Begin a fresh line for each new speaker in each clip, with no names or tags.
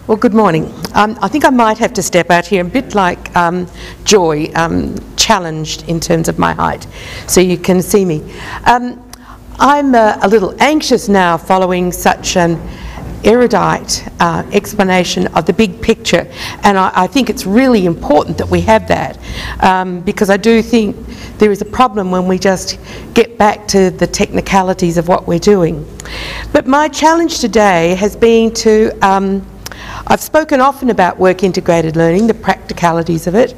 Well, good morning. I think I might have to step out here, a bit like Joy, challenged in terms of my height, so you can see me. I'm a little anxious now following such an erudite explanation of the big picture, and I think it's really important that we have that, because I do think there is a problem when we just get back to the technicalities of what we're doing. But my challenge today has been to I've spoken often about work-integrated learning, the practicalities of it,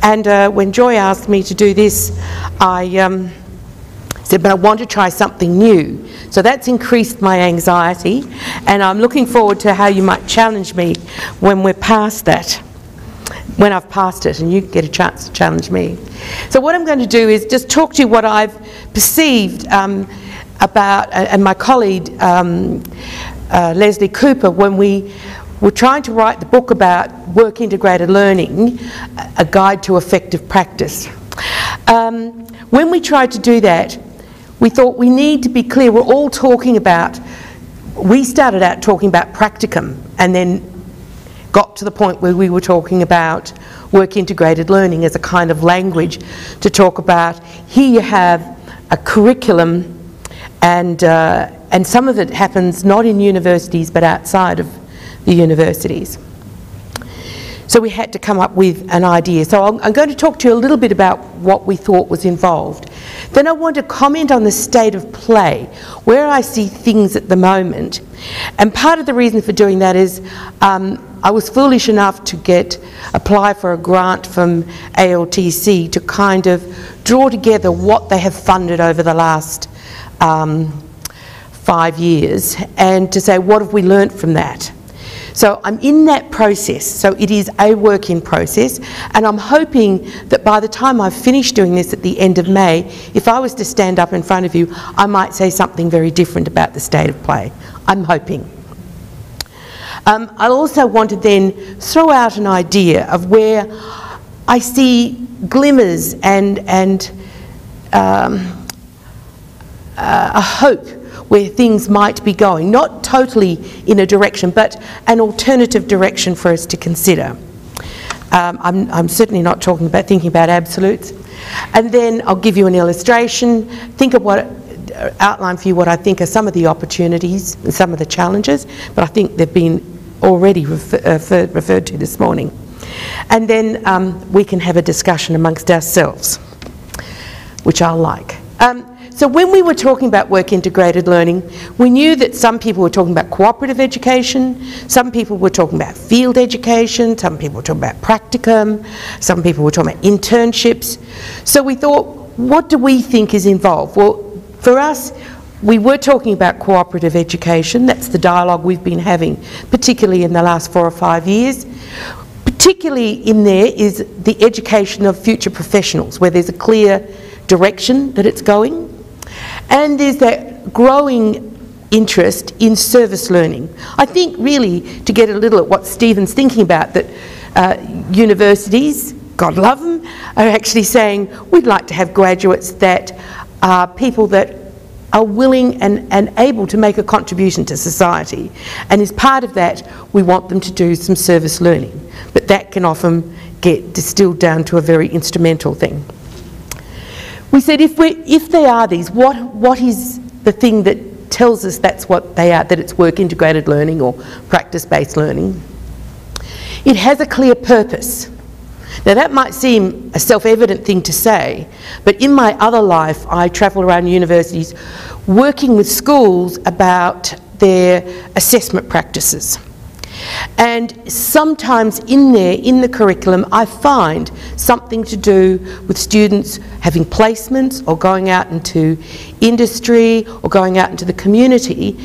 and when Joy asked me to do this, I said, but I want to try something new. So that's increased my anxiety, and I'm looking forward to how you might challenge me when we're past that, when I've passed it, and you get a chance to challenge me. So what I'm going to do is just talk to you what I've perceived about, and my colleague Leslie Cooper, when we were trying to write the book about work-integrated learning, a guide to effective practice. When we tried to do that, we thought we need to be clear. We're all talking about, we started out talking about practicum and then got to the point where we were talking about work-integrated learning as a kind of language to talk about, here you have a curriculum, and some of it happens not in universities but outside of the universities. So we had to come up with an idea. So I'm going to talk to you a little bit about what we thought was involved. Then I want to comment on the state of play, where I see things at the moment. And part of the reason for doing that is I was foolish enough to apply for a grant from ALTC to kind of draw together what they have funded over the last 5 years, and to say, what have we learnt from that? So I'm in that process, so it is a work in process, and I'm hoping that by the time I've finished doing this at the end of May, if I was to stand up in front of you, I might say something very different about the state of play. I'm hoping. I also want to then throw out an idea of where I see glimmers and a hope where things might be going, not totally in a direction, but an alternative direction for us to consider. I'm certainly not thinking about absolutes. And then I'll give you an illustration, outline for you what I think are some of the opportunities and some of the challenges, but I think they've been already referred to this morning. And then we can have a discussion amongst ourselves, which I'll like. So when we were talking about work-integrated learning, we knew that some people were talking about cooperative education, some people were talking about field education, some people were talking about practicum, some people were talking about internships. So we thought, what do we think is involved? Well, for us, we were talking about cooperative education. That's the dialogue we've been having, particularly in the last 4 or 5 years. Particularly in there is the education of future professionals, where there's a clear direction that it's going. And there's that growing interest in service learning. I think really, to get a little at what Stephen's thinking about, that universities, God love them, are actually saying we'd like to have graduates that are people that are willing and able to make a contribution to society. And as part of that, we want them to do some service learning. But that can often get distilled down to a very instrumental thing. We said if they are these, what is the thing that tells us that's what they are, that it's work-integrated learning or practice-based learning? It has a clear purpose. Now that might seem a self-evident thing to say, but in my other life I travel around universities working with schools about their assessment practices. And sometimes in the curriculum, I find something to do with students having placements or going out into industry or going out into the community,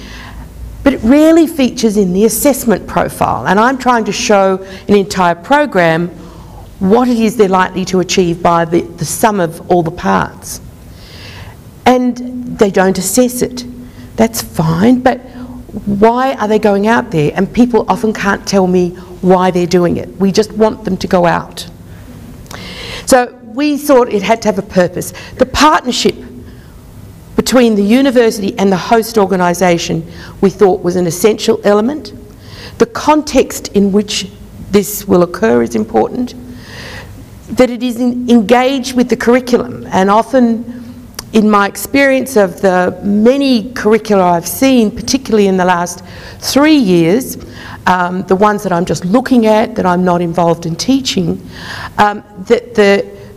but it rarely features in the assessment profile. And I'm trying to show an entire program what it is they're likely to achieve by the sum of all the parts. And they don't assess it. That's fine, but why are they going out there? And people often can't tell me why they're doing it. We just want them to go out. So we thought it had to have a purpose. The partnership between the university and the host organisation we thought was an essential element. The context in which this will occur is important. That it is engaged with the curriculum, and often in my experience of the many curricula I've seen, particularly in the last 3 years, the ones that I'm just looking at, that I'm not involved in teaching, that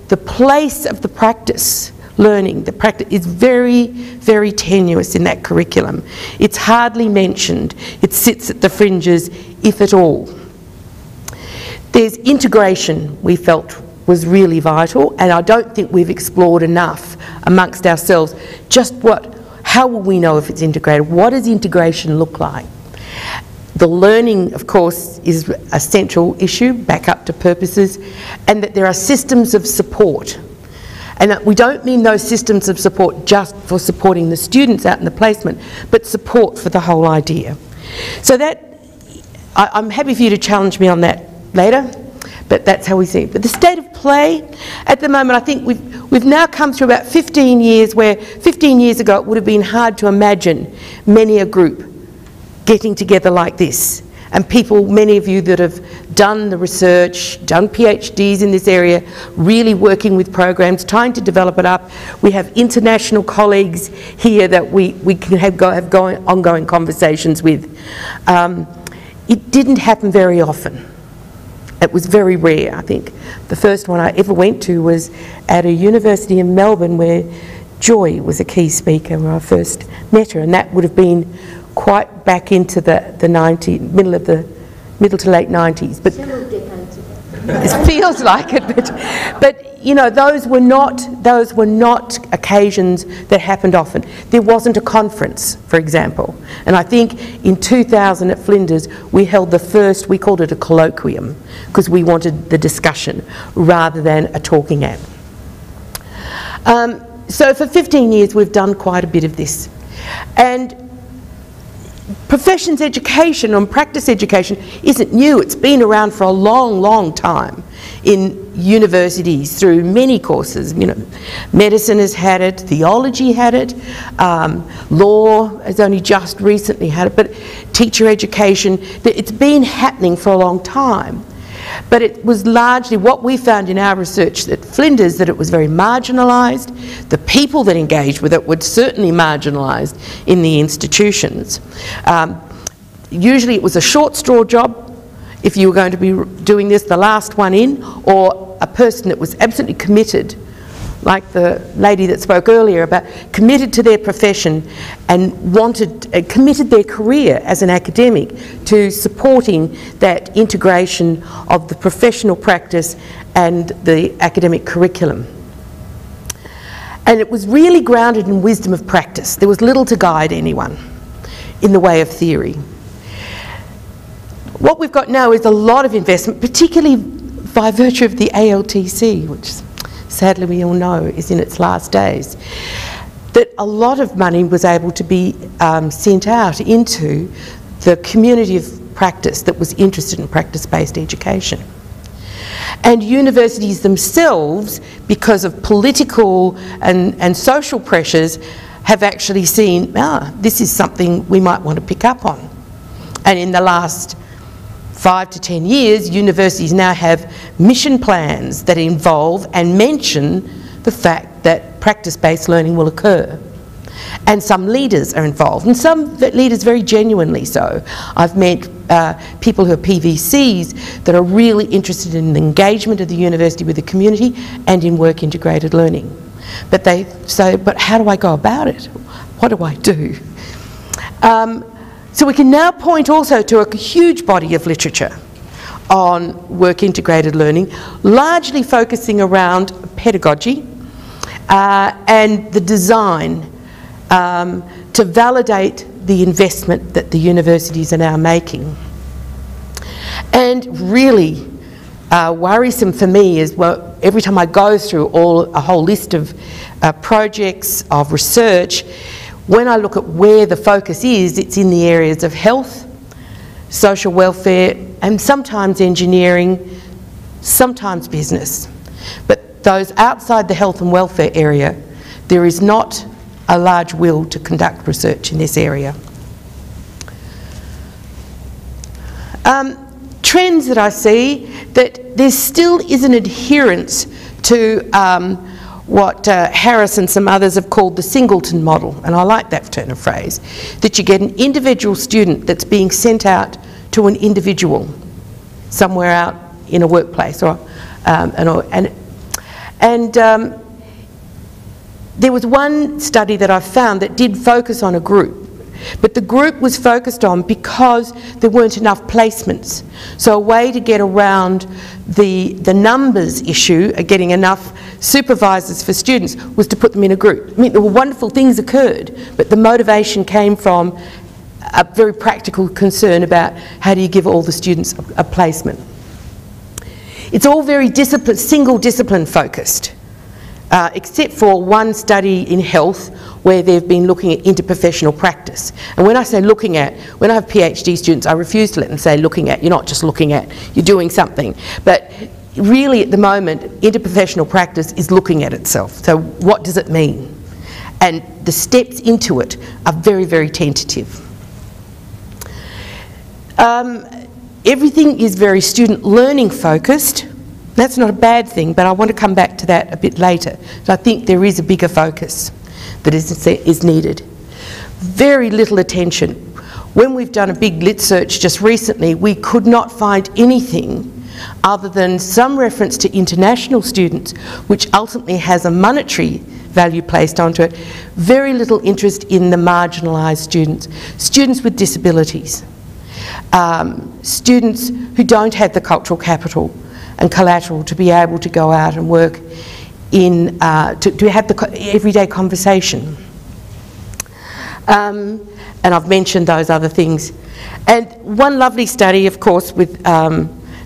the place of the practice learning, the practice is very, very tenuous in that curriculum. It's hardly mentioned. It sits at the fringes, if at all. There's integration, we felt, was really vital, and I don't think we've explored enough amongst ourselves just how will we know if it's integrated? What does integration look like? The learning, of course, is a central issue, back up to purposes, and that there are systems of support. And we don't mean those systems of support just for supporting the students out in the placement, but support for the whole idea. So that, I'm happy for you to challenge me on that later, but that's how we see it. But the state of play, at the moment, I think we've now come through about 15 years where 15 years ago it would have been hard to imagine many a group getting together like this. And people, many of you that have done the research, done PhDs in this area, really working with programs, trying to develop it up. We have international colleagues here that we can have ongoing conversations with. It didn't happen very often. It was very rare, I think. The first one I ever went to was at a university in Melbourne where Joy was a key speaker when I first met her, and that would have been quite back into the middle to late 90s. But several decades ago. It feels like it, but you know, those were not occasions that happened often. There wasn't a conference, for example, and I think in 2000 at Flinders we held the first, we called it a colloquium, because we wanted the discussion rather than a talking at. So for 15 years we've done quite a bit of this, and professions education and practice education isn't new. It's been around for a long, long time in universities through many courses. You know, medicine has had it, theology had it, law has only just recently had it, but teacher education, it's been happening for a long time. But it was largely what we found in our research at Flinders, that it was very marginalised. The people that engaged with it were certainly marginalised in the institutions. Usually it was a short straw job if you were going to be doing this, the last one in, or a person that was absolutely committed, like the lady that spoke earlier about committed to their profession and committed their career as an academic to supporting that integration of the professional practice and the academic curriculum. And it was really grounded in wisdom of practice. There was little to guide anyone in the way of theory. What we've got now is a lot of investment, particularly by virtue of the ALTC, which sadly we all know is in its last days, that a lot of money was able to be sent out into the community of practice that was interested in practice-based education. And universities themselves, because of political and social pressures, have actually seen, this is something we might want to pick up on. And in the last 5 to 10 years, universities now have mission plans that involve and mention the fact that practice-based learning will occur. And some leaders are involved, and some leaders very genuinely so. I've met people who are PVCs that are really interested in the engagement of the university with the community and in work integrated learning. But they say, but how do I go about it? What do I do? So we can now point also to a huge body of literature on work integrated learning, largely focusing around pedagogy and the design to validate the investment that the universities are now making. And really worrisome for me is, well, every time I go through a whole list of projects, of research, when I look at where the focus is, it's in the areas of health, social welfare, and sometimes engineering, sometimes business. But those outside the health and welfare area, there is not a large will to conduct research in this area. Trends that I see, that there still is an adherence to what Harris and some others have called the singleton model, and I like that turn of phrase, that you get an individual student that's being sent out to an individual somewhere out in a workplace, or there was one study that I found that did focus on a group, but the group was focused on because there weren't enough placements. So a way to get around the numbers issue, getting enough supervisors for students, was to put them in a group. I mean, there were wonderful things occurred, but the motivation came from a very practical concern about how do you give all the students a placement. It's all very single discipline focused. Except for one study in health where they've been looking at interprofessional practice. And when I say looking at, when I have PhD students, I refuse to let them say looking at. You're not just looking at, you're doing something. But really at the moment, interprofessional practice is looking at itself. So what does it mean? And the steps into it are very, very tentative. Everything is very student learning focused. That's not a bad thing, but I want to come back to that a bit later. So I think there is a bigger focus that is needed. Very little attention. When we've done a big lit search just recently, we could not find anything other than some reference to international students, which ultimately has a monetary value placed onto it. Very little interest in the marginalised students, students with disabilities, students who don't have the cultural capital and collateral to be able to go out and work in, to have the everyday conversation. And I've mentioned those other things. And one lovely study, of course, with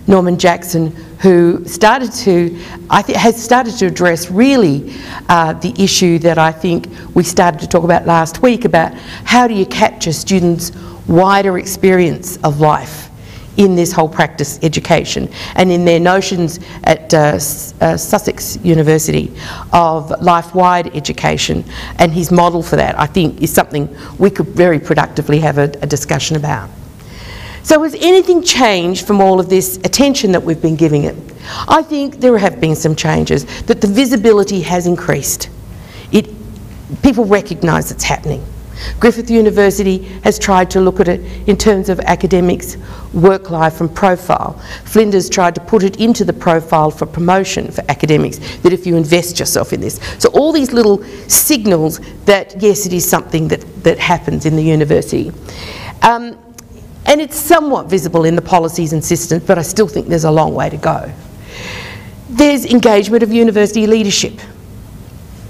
Norman Jackson, who started to, has started to address really the issue that I think we started to talk about last week, about how do you capture students' wider experience of life in this whole practice education, and in their notions at Sussex University of life-wide education, and his model for that, I think, is something we could very productively have a discussion about. So has anything changed from all of this attention that we've been giving it? I think there have been some changes, that the visibility has increased. People recognise it's happening. Griffith University has tried to look at it in terms of academics, work life and profile. Flinders tried to put it into the profile for promotion for academics, that if you invest yourself in this. So all these little signals that yes, it is something that happens in the university. And it's somewhat visible in the policies and systems, but I still think there's a long way to go. There's engagement of university leadership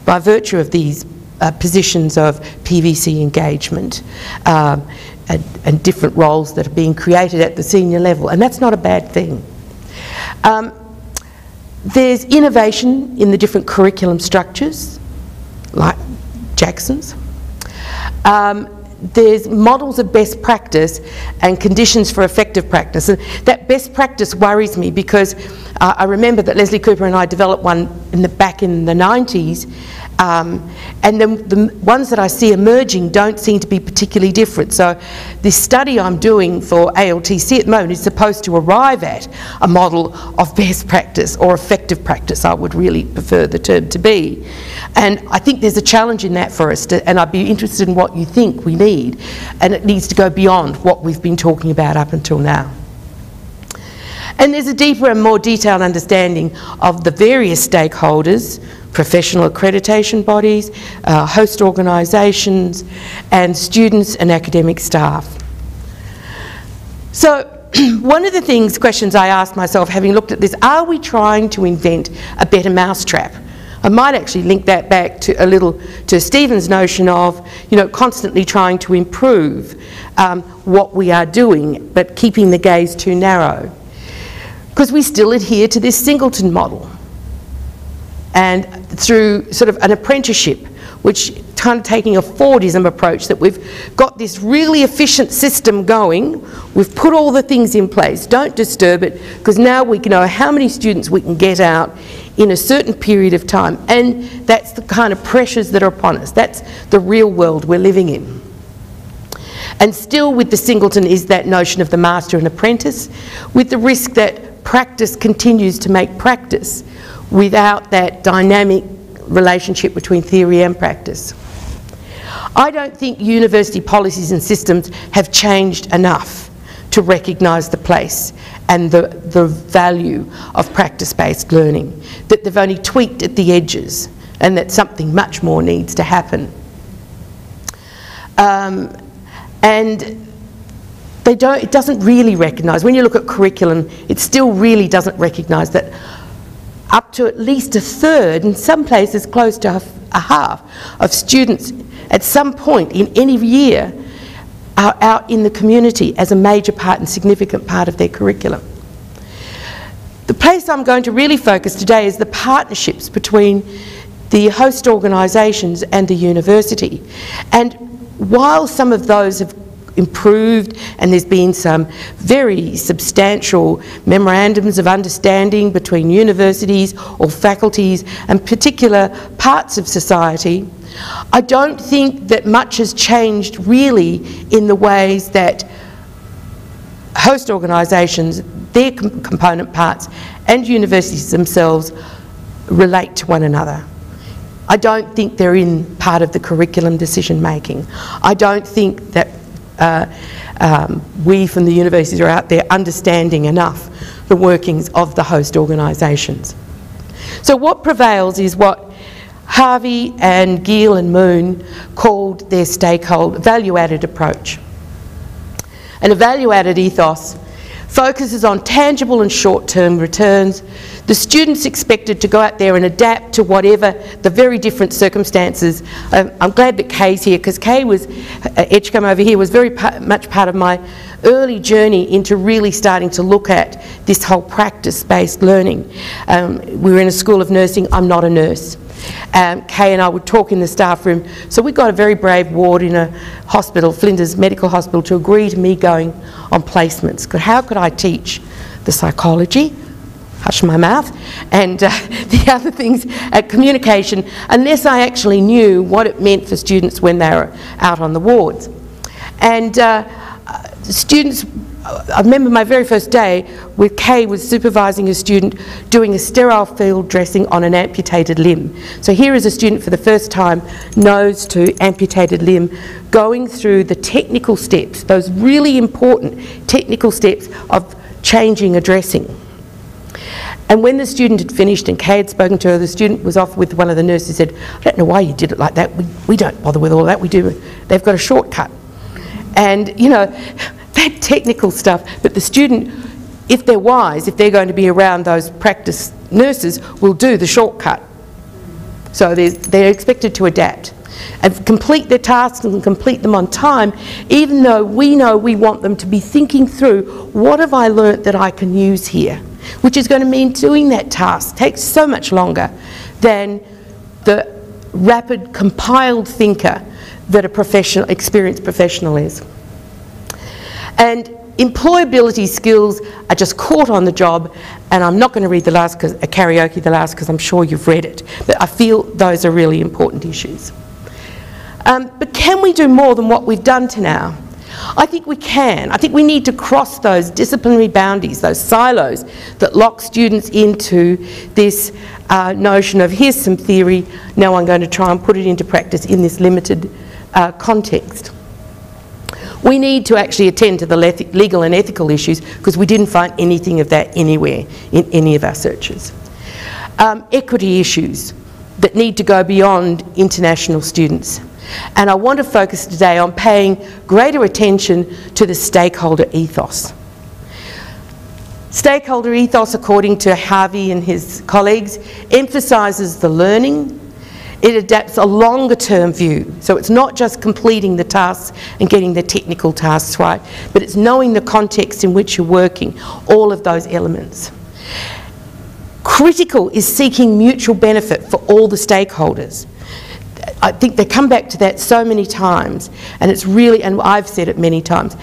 by virtue of these positions of PVC engagement and different roles that are being created at the senior level, and that's not a bad thing. There's innovation in the different curriculum structures, like Jackson's. There's models of best practice and conditions for effective practice. And that best practice worries me because I remember that Leslie Cooper and I developed one back in the 90s, and then the ones that I see emerging don't seem to be particularly different. So this study I'm doing for ALTC at the moment is supposed to arrive at a model of best practice or effective practice, I would really prefer the term to be. And I think there's a challenge in that for us, and I'd be interested in what you think we need, and it needs to go beyond what we've been talking about up until now. And there's a deeper and more detailed understanding of the various stakeholders, professional accreditation bodies, host organisations, and students and academic staff. So one of the questions I asked myself having looked at this, are we trying to invent a better mousetrap? I might actually link that back to a little to Stephen's notion of, constantly trying to improve what we are doing, but keeping the gaze too narrow. Because we still adhere to this singleton model. And through sort of an apprenticeship, which kind of taking a Fordism approach, that we've got this really efficient system going, we've put all the things in place, don't disturb it, because now we know how many students we can get out in a certain period of time, and that's the kind of pressures that are upon us. That's the real world we're living in. And still with the singleton is that notion of the master and apprentice, with the risk that practice continues to make practice without that dynamic relationship between theory and practice. I don't think university policies and systems have changed enough to recognise the place and the value of practice-based learning, that they've only tweaked at the edges and that something much more needs to happen. And it doesn't really recognise, when you look at curriculum, it still really doesn't recognise that up to at least a third, in some places close to a half, of students at some point in any year are out in the community as a major part and significant part of their curriculum. The place I'm going to really focus today is the partnerships between the host organisations and the university. And while some of those have improved and there's been some very substantial memorandums of understanding between universities or faculties and particular parts of society, I don't think that much has changed really in the ways that host organisations, their component parts, and universities themselves relate to one another. I don't think they're in part of the curriculum decision making. I don't think that we from the universities are out there understanding enough the workings of the host organisations. So what prevails is what Harvey and Gill and Moon called their stakeholder value-added approach. And a value-added ethos focuses on tangible and short-term returns. The students expected to go out there and adapt to whatever the very different circumstances. I'm glad that Kay's here, because Kay was, Edgecombe over here, was very much part of my early journey into really starting to look at this whole practice-based learning. We were in a school of nursing. I'm not a nurse. Kay and I would talk in the staff room. So we got a very brave ward in a hospital, Flinders Medical Hospital, to agree to me going on placements. How could I teach the psychology, hush my mouth, and the other things, communication, unless I actually knew what it meant for students when they were out on the wards. And students, I remember my very first day where Kay was supervising a student doing a sterile field dressing on an amputated limb. So here is a student for the first time, nose to amputated limb, going through the technical steps, those really important technical steps of changing a dressing. And when the student had finished and Kay had spoken to her, the student was off with one of the nurses, said, "I don't know why you did it like that. We don't bother with all that. They've got a shortcut." And, you know, that technical stuff, but the student, if they're wise, if they're going to be around those practice nurses, will do the shortcut. So they're expected to adapt and complete their tasks and complete them on time, even though we know we want them to be thinking through, what have I learnt that I can use here? Which is going to mean doing that task takes so much longer than the rapid compiled thinker that a experienced professional is. And employability skills are just caught on the job, and I'm not going to read the last because I'm sure you've read it, but I feel those are really important issues. But can we do more than what we've done to now? I think we can. I think we need to cross those disciplinary boundaries, those silos that lock students into this notion of here's some theory, now I'm going to try and put it into practice in this limited context. We need to actually attend to the legal and ethical issues, because we didn't find anything of that anywhere in any of our searches. Equity issues that need to go beyond international students. And I want to focus today on paying greater attention to the stakeholder ethos. Stakeholder ethos, according to Harvey and his colleagues, emphasises the learning. It adapts a longer term view. So it's not just completing the tasks and getting the technical tasks right, but it's knowing the context in which you're working, all of those elements. Critical is seeking mutual benefit for all the stakeholders. I think they come back to that so many times, and it's really, and I've said it many times,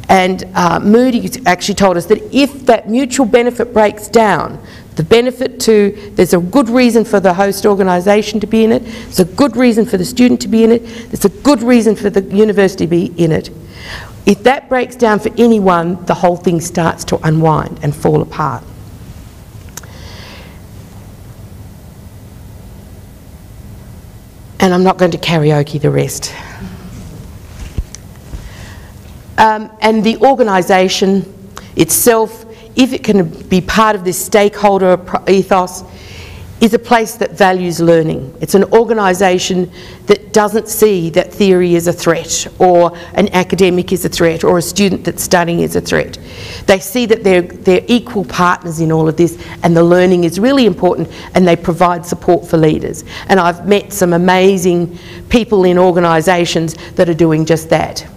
and Moody actually told us that if that mutual benefit breaks down, The benefit to, there's a good reason for the host organisation to be in it, there's a good reason for the student to be in it, there's a good reason for the university to be in it. If that breaks down for anyone, the whole thing starts to unwind and fall apart. And I'm not going to karaoke the rest. And the organisation itself, if it can be part of this stakeholder ethos, is a place that values learning. It's an organisation that doesn't see that theory is a threat, or an academic is a threat, or a student that's studying is a threat. They see that they're equal partners in all of this, and the learning is really important, and they provide support for leaders. And I've met some amazing people in organisations that are doing just that.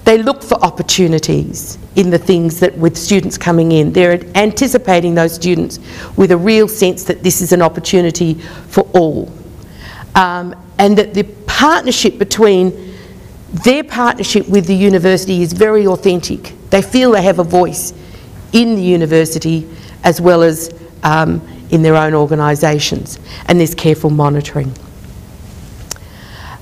They look for opportunities in the things that, with students coming in, they're anticipating those students with a real sense that this is an opportunity for all. And that the partnership between, their partnership with the university is very authentic. They feel they have a voice in the university as well as in their own organisations, and there's careful monitoring.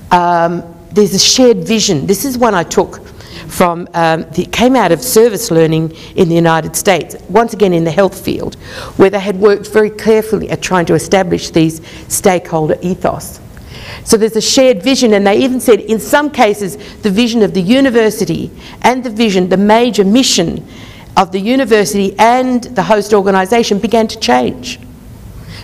There's a shared vision. This is one I took from, it came out of service learning in the United States, once again in the health field, where they had worked very carefully at trying to establish these stakeholder ethos. So there's a shared vision, and they even said in some cases the vision of the university and the major mission of the university and the host organisation began to change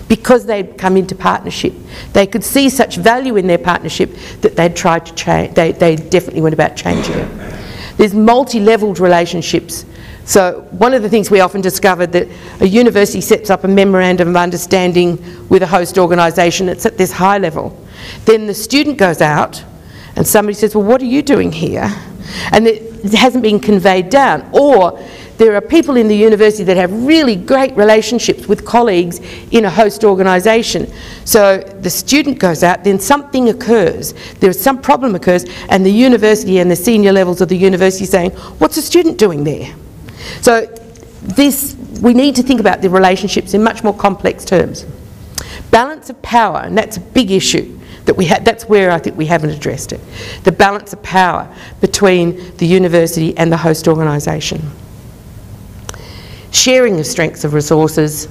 because they'd come into partnership. They could see such value in their partnership that they'd tried to change, they definitely went about changing it. There's multi-levelled relationships. So one of the things we often discover, that a university sets up a memorandum of understanding with a host organisation. It's at this high level. Then the student goes out and somebody says, well, what are you doing here? And it hasn't been conveyed down. Or there are people in the university that have really great relationships with colleagues in a host organisation. So the student goes out, then something occurs, some problem occurs, and the university and the senior levels of the university saying, what's the student doing there? So we need to think about the relationships in much more complex terms. Balance of power, and that's a big issue that we have. That's where I think we haven't addressed it. The balance of power between the university and the host organisation. Sharing of strengths of resources.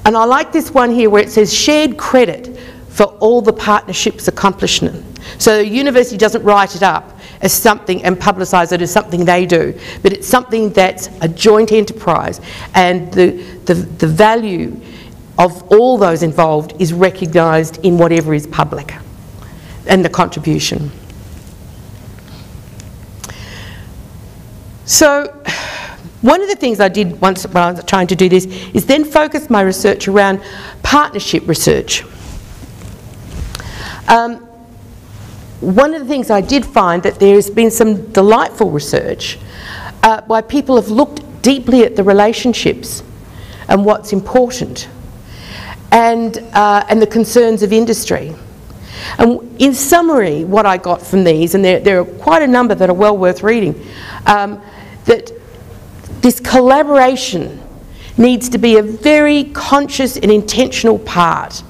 And I like this one here where it says shared credit for all the partnership's accomplishment. So the university doesn't write it up as something and publicise it as something they do, but it's something that's a joint enterprise, and the value of all those involved is recognised in whatever is public, and the contribution. So one of the things I did once when I was trying to do this is then focus my research around partnership research. One of the things I did find that there has been some delightful research where people have looked deeply at the relationships and what's important, and the concerns of industry. And in summary, what I got from these, and there are quite a number that are well worth reading, that this collaboration needs to be a very conscious and intentional part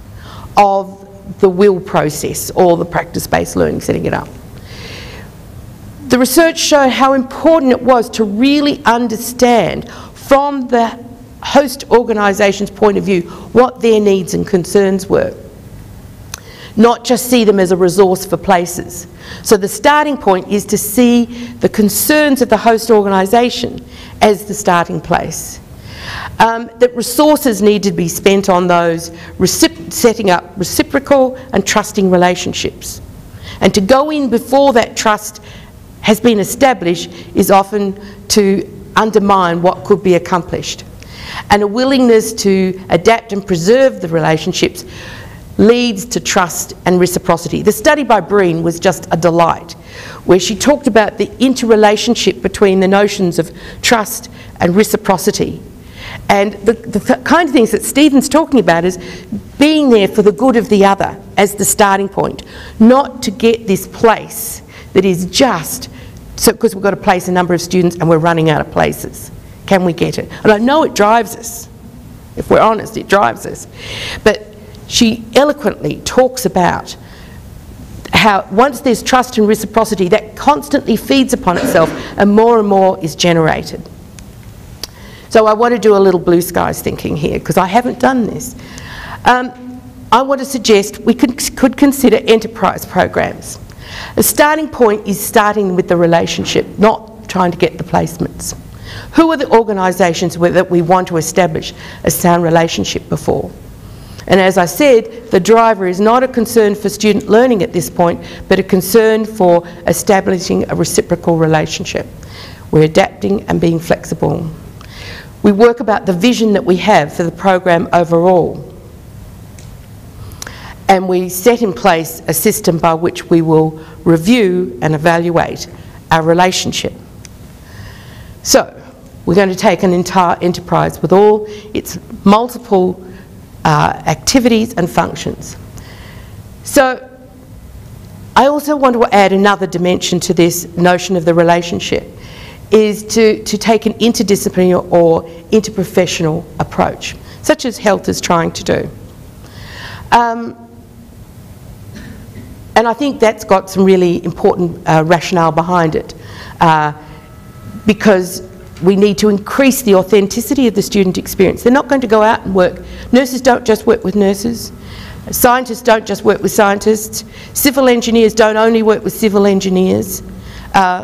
of the will process or the practice-based learning, setting it up. The research showed how important it was to really understand from the host organisation's point of view what their needs and concerns were. Not just see them as a resource for places. So the starting point is to see the concerns of the host organisation as the starting place. That resources need to be spent on those setting up reciprocal and trusting relationships. And to go in before that trust has been established is often to undermine what could be accomplished. And a willingness to adapt and preserve the relationships leads to trust and reciprocity. The study by Breen was just a delight, where she talked about the interrelationship between the notions of trust and reciprocity. And the kind of things that Stephen's talking about is being there for the good of the other as the starting point, not to get this place that is just, so because we've got to place a number of students and we're running out of places. Can we get it? And I know it drives us. If we're honest, it drives us. But she eloquently talks about how once there's trust and reciprocity, that constantly feeds upon itself and more is generated. So I want to do a little blue skies thinking here, because I haven't done this. I want to suggest we could consider enterprise programs. The starting point is starting with the relationship, not trying to get the placements. Who are the organisations that we want to establish a sound relationship before? And as I said, the driver is not a concern for student learning at this point, but a concern for establishing a reciprocal relationship. We're adapting and being flexible. We work about the vision that we have for the program overall. And we set in place a system by which we will review and evaluate our relationship. So, we're going to take an entire enterprise with all its multiple activities and functions. So, I also want to add another dimension to this notion of the relationship, is to take an interdisciplinary or interprofessional approach, such as health is trying to do. And I think that's got some really important rationale behind it, because we need to increase the authenticity of the student experience. They're not going to go out and work. Nurses don't just work with nurses. Scientists don't just work with scientists. Civil engineers don't only work with civil engineers.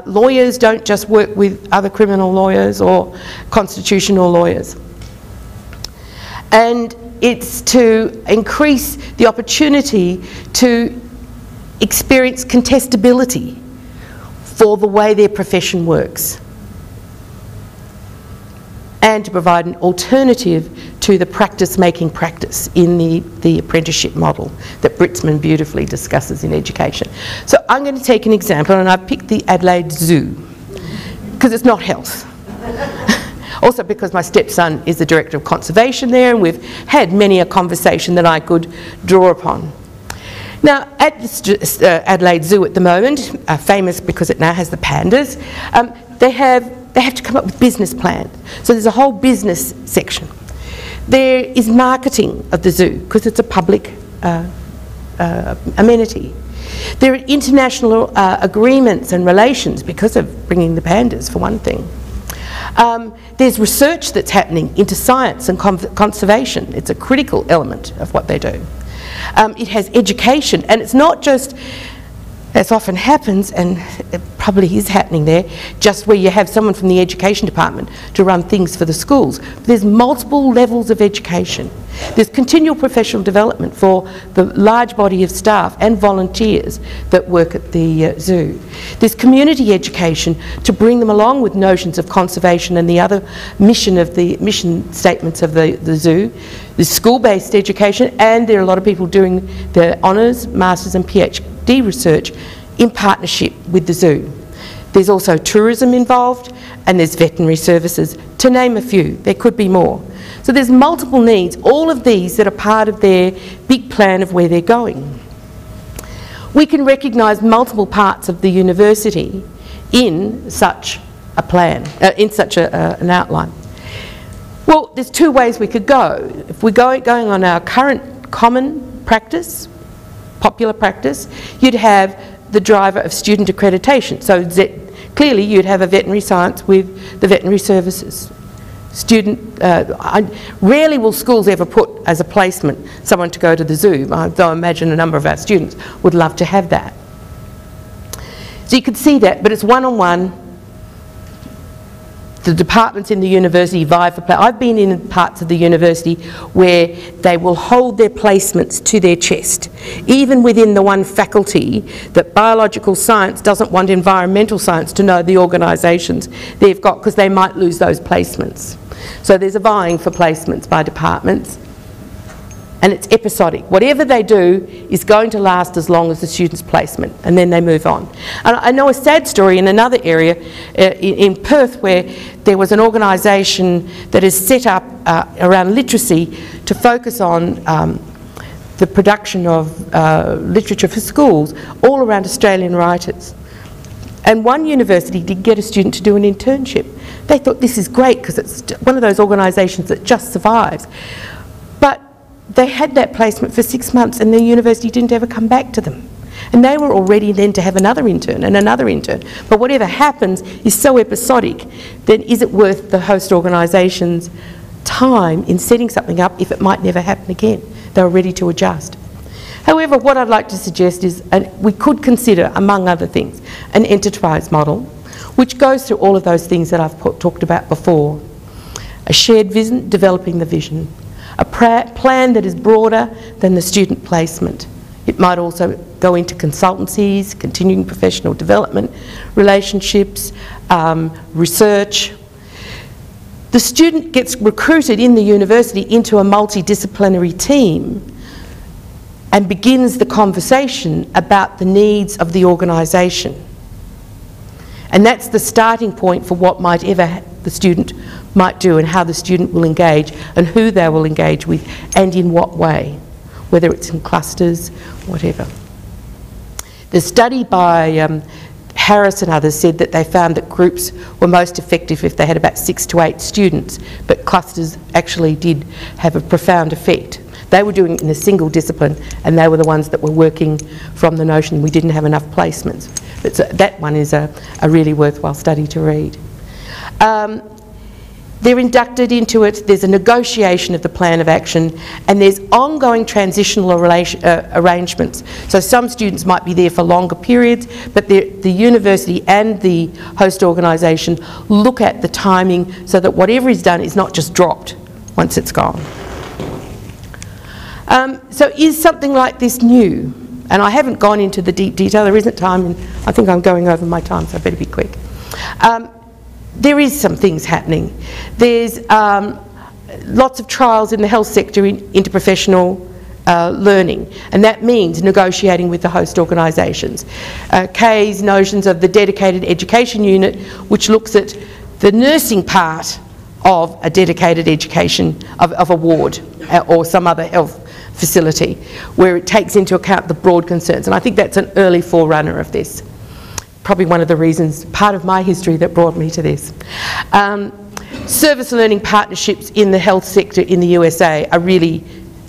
Lawyers don't just work with other criminal lawyers or constitutional lawyers. And it's to increase the opportunity to experience contestability for the way their profession works, and to provide an alternative to the practice-making practice in the apprenticeship model that Britzman beautifully discusses in education. So I'm going to take an example, and I've picked the Adelaide Zoo, because it's not health. Also because my stepson is the Director of Conservation there, and we've had many a conversation that I could draw upon. Now, at Adelaide Zoo at the moment, famous because it now has the pandas, they have to come up with business plans. So there's a whole business section. There is marketing of the zoo, because it's a public amenity. There are international agreements and relations because of bringing the pandas, for one thing. There's research that's happening into science and conservation. It's a critical element of what they do. It has education, and it's not just, as often happens, and it probably is happening there, just where you have someone from the education department to run things for the schools. There's multiple levels of education. There's continual professional development for the large body of staff and volunteers that work at the zoo. There's community education to bring them along with notions of conservation and the other mission statements of the zoo. There's school-based education, and there are a lot of people doing their honours, masters and PhD research in partnership with the zoo. There's also tourism involved, and there's veterinary services, to name a few. There could be more. So there's multiple needs, all of these that are part of their big plan of where they're going. We can recognise multiple parts of the university in such a plan, in such an outline. Well, there's two ways we could go. If we're going on our current common practice, popular practice, you'd have the driver of student accreditation. So clearly you'd have a veterinary science with the veterinary services. Rarely will schools ever put as a placement someone to go to the zoo, though I imagine a number of our students would love to have that. So you could see that, but it's one-on-one. The departments in the university vie for I've been in parts of the university where they will hold their placements to their chest, even within the one faculty that biological science doesn't want environmental science to know the organisations they've got, because they might lose those placements. So there's a vying for placements by departments, and it's episodic. Whatever they do is going to last as long as the student's placement, and then they move on. And I know a sad story in another area, in Perth, where there was an organisation that is set up around literacy to focus on the production of literature for schools all around Australian writers. And one university did get a student to do an internship. They thought this is great because it's one of those organisations that just survives. But they had that placement for 6 months and the university didn't ever come back to them. And they were all ready then to have another intern and another intern. But whatever happens is so episodic, then is it worth the host organisation's time in setting something up if it might never happen again? They were ready to adjust. However, what I'd like to suggest is we could consider, among other things, an enterprise model, which goes through all of those things that I've talked about before. A shared vision, developing the vision. A plan that is broader than the student placement. It might also go into consultancies, continuing professional development, relationships, research. The student gets recruited in the university into a multidisciplinary team and begins the conversation about the needs of the organisation. And that's the starting point for what the student might do and how the student will engage and who they will engage with and in what way, whether it's in clusters, whatever. The study by Harris and others said that they found that groups were most effective if they had about 6 to 8 students, but clusters actually did have a profound effect. They were doing it in a single discipline and they were the ones that were working from the notion we didn't have enough placements. But so that one is a really worthwhile study to read. They're inducted into it, there's a negotiation of the plan of action, and there's ongoing transitional arrangements. So some students might be there for longer periods, but the university and the host organisation look at the timing so that whatever is done is not just dropped once it's gone. So is something like this new? And I haven't gone into the deep detail, there isn't time, and I think I'm going over my time, so I better be quick. There is some things happening. There's lots of trials in the health sector in interprofessional learning, and that means negotiating with the host organisations. Kay's notions of the dedicated education unit, which looks at the nursing part of a dedicated education, of a ward or some other health facility, where it takes into account the broad concerns, and I think that's an early forerunner of this. Probably one of the reasons, part of my history that brought me to this. Service learning partnerships in the health sector in the USA are really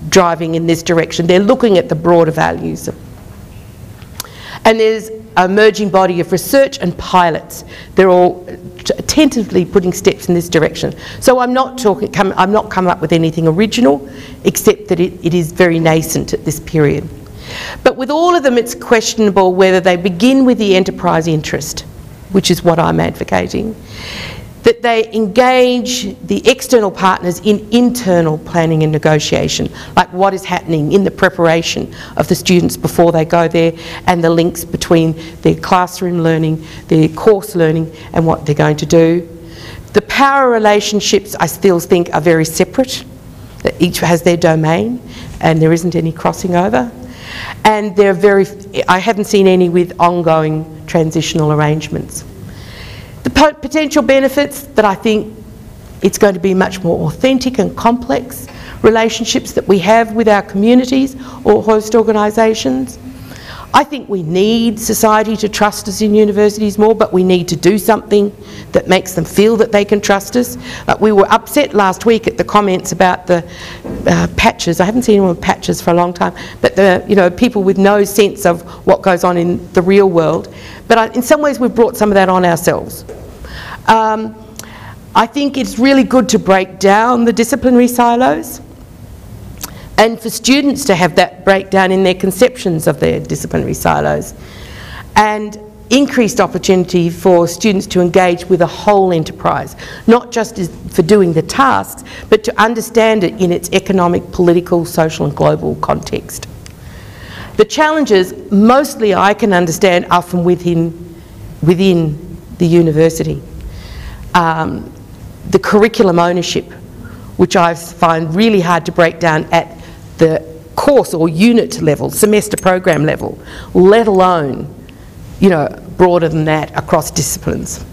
driving in this direction. They're looking at the broader values. And there's an emerging body of research and pilots. They're all tentatively putting steps in this direction. So I'm not come up with anything original, except that it is very nascent at this period. But with all of them, it's questionable whether they begin with the enterprise interest, which is what I'm advocating, that they engage the external partners in internal planning and negotiation, like what is happening in the preparation of the students before they go there and the links between their classroom learning, their course learning and what they're going to do. The power relationships I still think are very separate, that each has their domain and there isn't any crossing over. And I haven't seen any with ongoing transitional arrangements. The potential benefits that I think it's going to be much more authentic and complex relationships that we have with our communities or host organisations. I think we need society to trust us in universities more, but we need to do something that makes them feel that they can trust us. We were upset last week at the comments about the patches. I haven't seen anyone with patches for a long time, but people with no sense of what goes on in the real world. But in some ways we've brought some of that on ourselves. I think it's really good to break down the disciplinary silos, and for students to have that breakdown in their conceptions of their disciplinary silos, and increased opportunity for students to engage with a whole enterprise, not just for doing the tasks, but to understand it in its economic, political, social and global context. The challenges, mostly I can understand, are from within the university. The curriculum ownership, which I find really hard to break down at the course or unit level, semester program level, let alone, broader than that across disciplines.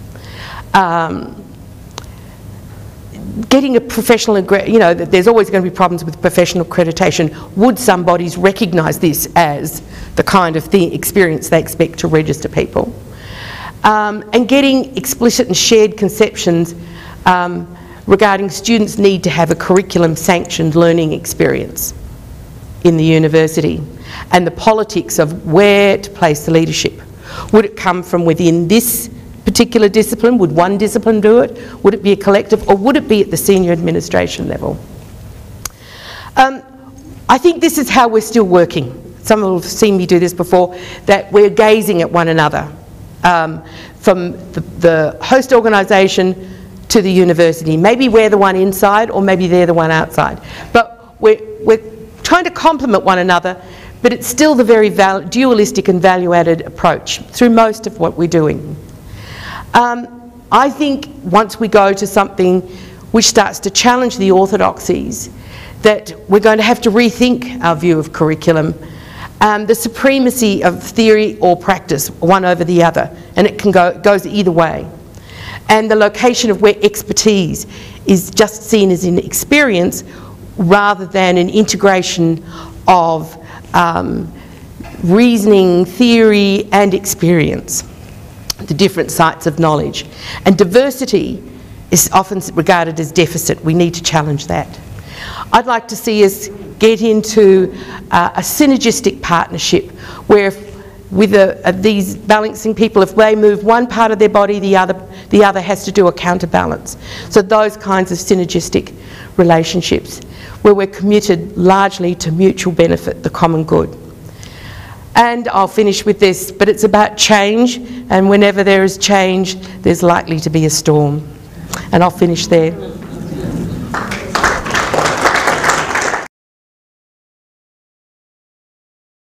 Getting a professional, there's always going to be problems with professional accreditation. Would some bodies recognise this as the kind of experience they expect to register people? and getting explicit and shared conceptions regarding students' need to have a curriculum-sanctioned learning experience in the university, and the politics of where to place the leadership. Would it come from within this particular discipline? Would one discipline do it? Would it be a collective, or would it be at the senior administration level? I think this is how we're still working. Some will have seen me do this before, that we're gazing at one another, from the host organisation to the university. Maybe we're the one inside, or maybe they're the one outside. But we're trying to complement one another, but it's still the very dualistic and value-added approach through most of what we're doing. I think once we go to something which starts to challenge the orthodoxies, that we're going to have to rethink our view of curriculum, the supremacy of theory or practice, one over the other, and it can goes either way. And the location of where expertise is just seen as an experience rather than an integration of reasoning, theory and experience, the different sites of knowledge. And diversity is often regarded as deficit. We need to challenge that. I'd like to see us get into a synergistic partnership where with these balancing people, if they move one part of their body, the other has to do a counterbalance. So those kinds of synergistic relationships where we're committed largely to mutual benefit, the common good. And I'll finish with this, but it's about change, and whenever there is change, there's likely to be a storm. And I'll finish there.